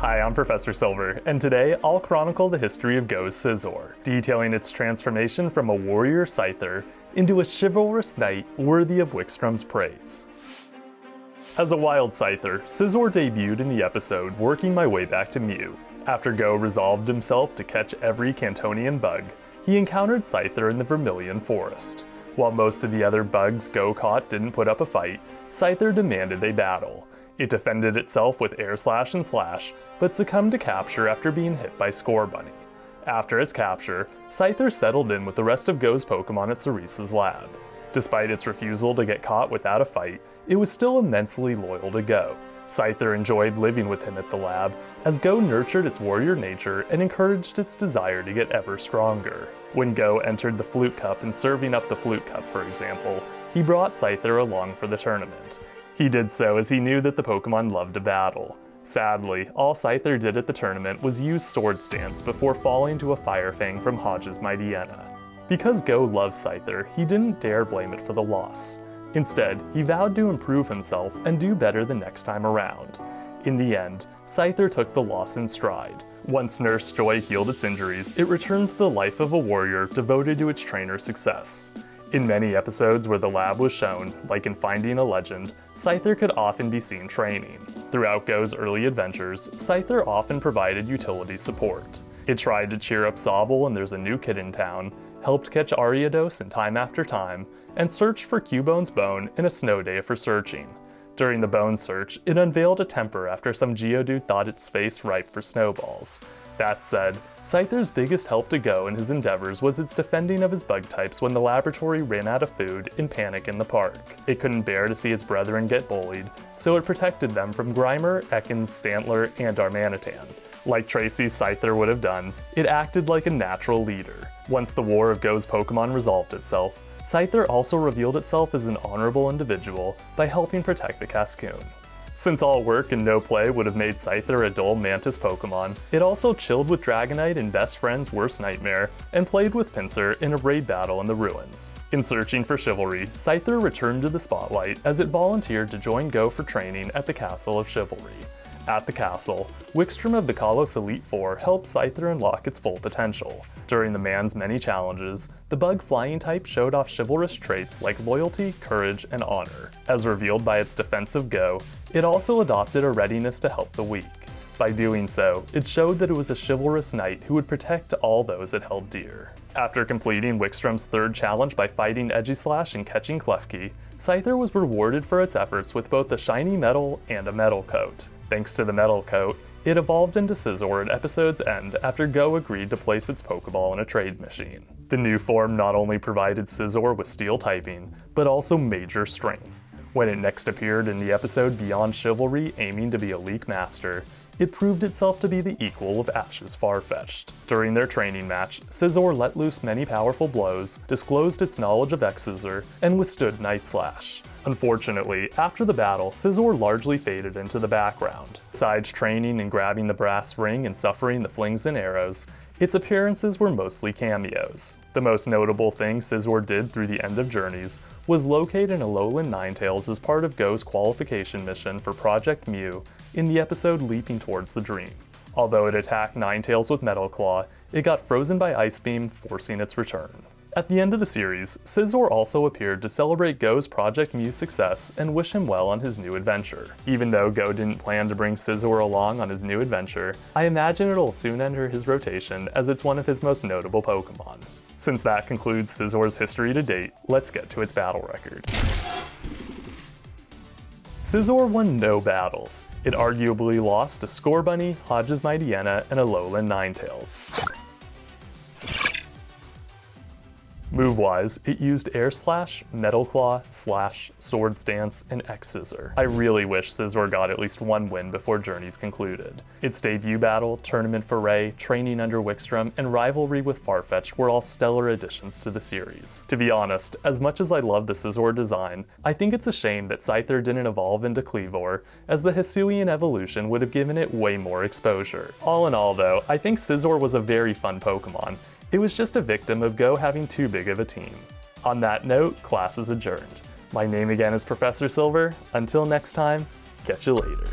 Hi, I'm Professor Silver, and today I'll chronicle the history of Goh's Scizor, detailing its transformation from a warrior Scyther into a chivalrous knight worthy of Wickstrom's praise. As a wild Scyther, Scizor debuted in the episode Working My Way Back to Mew. After Goh resolved himself to catch every Cantonian bug, he encountered Scyther in the Vermilion Forest. While most of the other bugs Goh caught didn't put up a fight, Scyther demanded a battle. It defended itself with Air Slash and Slash, but succumbed to capture after being hit by Scorbunny. After its capture, Scyther settled in with the rest of Goh's Pokemon at Ceresa's lab. Despite its refusal to get caught without a fight, it was still immensely loyal to Goh. Scyther enjoyed living with him at the lab, as Goh nurtured its warrior nature and encouraged its desire to get ever stronger. When Goh entered the Flute Cup and serving up the Flute Cup, for example, he brought Scyther along for the tournament. He did so as he knew that the Pokemon loved to battle. Sadly, all Scyther did at the tournament was use Sword Stance before falling to a Fire Fang from Hodge's Mightyena. Because Goh loved Scyther, he didn't dare blame it for the loss. Instead, he vowed to improve himself and do better the next time around. In the end, Scyther took the loss in stride. Once Nurse Joy healed its injuries, it returned to the life of a warrior devoted to its trainer's success. In many episodes where the lab was shown, like in Finding a Legend, Scyther could often be seen training. Throughout Goh's early adventures, Scyther often provided utility support. It tried to cheer up Sobble and There's a New Kid in Town, helped catch Ariados in Time After Time, and searched for Cubone's bone in A Snow Day for Searching. During the bone search, it unveiled a temper after some Geodude thought its face ripe for snowballs. That said, Scyther's biggest help to Goh in his endeavors was its defending of his bug types when the laboratory ran out of food in panic in the park. It couldn't bear to see its brethren get bullied, so it protected them from Grimer, Ekans, Stantler, and Darmanitan. Like Tracy's Scyther would have done, it acted like a natural leader. Once the war of Goh's Pokemon resolved itself, Scyther also revealed itself as an honorable individual by helping protect the Cascoon. Since all work and no play would have made Scyther a dull Mantis Pokemon, it also chilled with Dragonite in Best Friend's Worst Nightmare, and played with Pinsir in a raid battle in the Ruins. In searching for chivalry, Scyther returned to the spotlight as it volunteered to join Goh for training at the Castle of Chivalry. At the castle, Wickstrom of the Kalos Elite Four helped Scyther unlock its full potential. During the man's many challenges, the bug flying type showed off chivalrous traits like loyalty, courage, and honor. As revealed by its defensive Goh, it also adopted a readiness to help the weak. By doing so, it showed that it was a chivalrous knight who would protect all those it held dear. After completing Wickstrom's third challenge by fighting Aegislash and catching Klefki, Scyther was rewarded for its efforts with both a shiny medal and a metal coat. Thanks to the metal coat, it evolved into Scizor at episode's end after Goh agreed to place its Pokeball in a trade machine. The new form not only provided Scizor with steel typing, but also major strength. When it next appeared in the episode Beyond Chivalry aiming to be a League Master, it proved itself to be the equal of Ash's Farfetch'd. During their training match, Scizor let loose many powerful blows, disclosed its knowledge of X-Scissor, and withstood Night Slash. Unfortunately, after the battle, Scizor largely faded into the background. Besides training and grabbing the brass ring and suffering the flings and arrows, its appearances were mostly cameos. The most notable thing Scizor did through the end of Journeys was locate an Alolan Ninetales as part of Goh's qualification mission for Project Mew in the episode Leaping Towards the Dream. Although it attacked Ninetales with Metal Claw, it got frozen by Ice Beam, forcing its return. At the end of the series, Scizor also appeared to celebrate Goh's Project Mew success and wish him well on his new adventure. Even though Goh didn't plan to bring Scizor along on his new adventure, I imagine it'll soon enter his rotation as it's one of his most notable Pokemon. Since that concludes Scizor's history to date, let's get to its battle record. Scizor won no battles. It arguably lost to Scorbunny, Hodge's Mightyena, and Alolan Ninetales. Move-wise, it used Air Slash, Metal Claw, Slash, Sword Stance, and X-Scissor. I really wish Scizor got at least one win before Journeys concluded. Its debut battle, tournament foray, training under Wickstrom, and rivalry with Farfetch'd were all stellar additions to the series. To be honest, as much as I love the Scizor design, I think it's a shame that Scyther didn't evolve into Kleavor, as the Hisuian evolution would have given it way more exposure. All in all though, I think Scizor was a very fun Pokemon. It was just a victim of Goh having too big of a team. On that note, class is adjourned. My name again is Professor Silver. Until next time, catch you later.